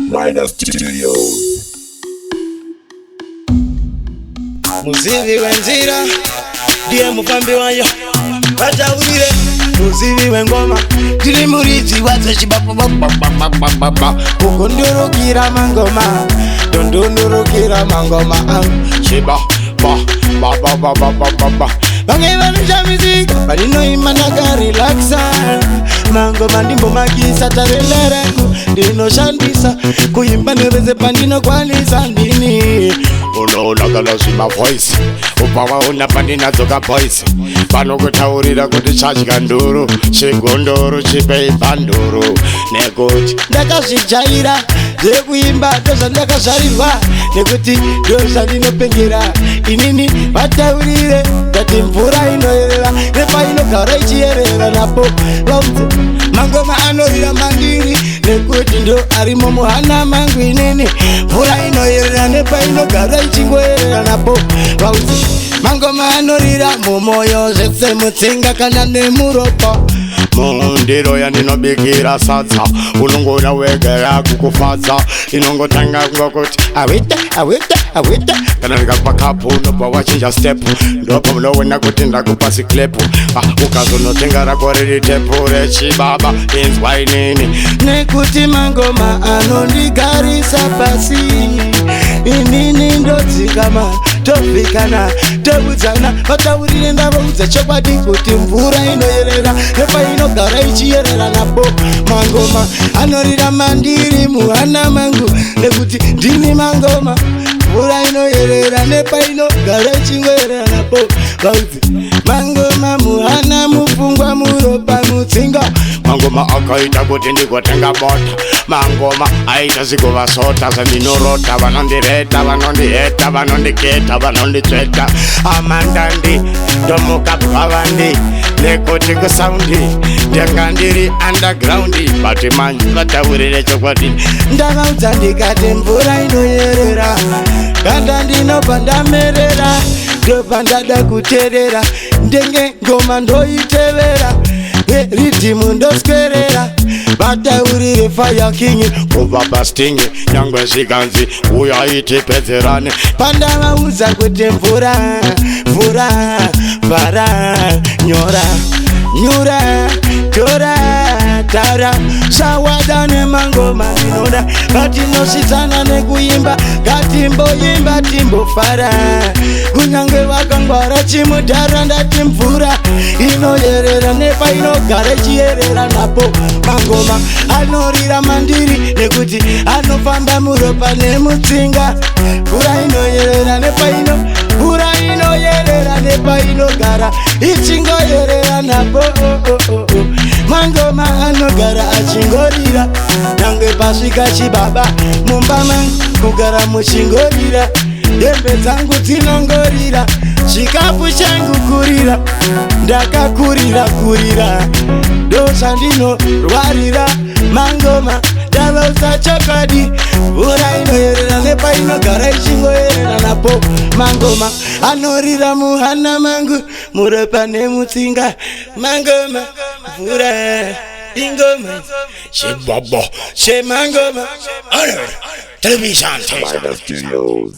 Minor Studios. Muzivi wenzira ndiye mufambi wayo vataurire. Muzivi wengoma tiri muridzi wadzechibababababababa kukundurukira mangoma tondundurukira mangoma chiba ba ba ba ba ba ba ba ba. Vange vanoshamizika varinoima ndakarelaxa mangoma ndimbomakisa tarenda rangu ndinoshandisa kuimba nereze pandinokwanisa ndini unoonakala zvima voice upawaona pandinadzoka boys vanokutaurira kuti chadya nduru chigondoro chipei panduru nekuti ndakazvijaira zvekuimba ndozvandakazvarirwa nekuti ndozvandinopengera inini vataurire ndati mvura inoyerera nepainogara ichiyerera napo vaudze mangoma anorira mandiri nekuti ndo arimo muhana mangu inini mvura inoyerera nepainogara ichingoyerera napo vaudze mangoma anorira mumoyo zvese mutsinga kana nemuropa mundiro yandinobikira sadza unongoona wega yakukufadza inongotanga ngokuti awita kana ndikakupa kapu unobva wachinja step ndopa munoona kuti ndakupa siklepu ukazonotenga rako riri tepu rechibaba inzwa inini nekuti mangoma anondigarisa pasi inini ndodzikama tofikana tobudzana vataurire ndavaudza chokwadi kuti mvura inoyerera nepainogara ichiyerera napo mangoma anorira mandiri muhana mangu nekuti ndini mangoma mvura inoyerera nepainogara ichingoyerera napo vaudzi mangoma muhana mupfungwa muropa mutsinga mangoma akaita kuti ndigotenga bota mangoma aita zigovasota zandinyorota vanondireta vanondiheta vanondiketa vanonditsveta amandandi ndomuka bwavandi nekuti kusaundi ndanga ndiri underground bati manje vataurire chokwadi ndavaudza ndikati mvura inoyerera kanda ndinobva ndamerera ndobva ndada kuteerera ndenge ngoma ndoitevera ridhimu ndoswerera vataurire fire king kubva bastingi nyangwe zvikanzi uyaitipedzerane pandavaudza kuti mvura vhara nyura tora tara zvawada nemangoma inoda vatinosidzana nekuimba ngatimboimba timbofara kunyange vakangwara chimudhara ndati mvura inoyerera nepainogara ichiyerera napo mangoma anorira mandiri nekuti anofamba muropa nemutsinga mvura inoyerera nepainogara ichingoyerera napo mangoma anogara achingorira nyangwe pasvika chibaba mumba mangu kugara muchingorira hembe dzangu dzinongorira chikafu changu kurira ndakakurira ndozvandinorwarira mangoma ndavaudza chokwadi mvura inoyerera nepainogara ichingoyerera napo mangoma anorira muhana mangu muropa nemutsinga mangoma mvura ingoma chibaba chemangoma television Minor Studios.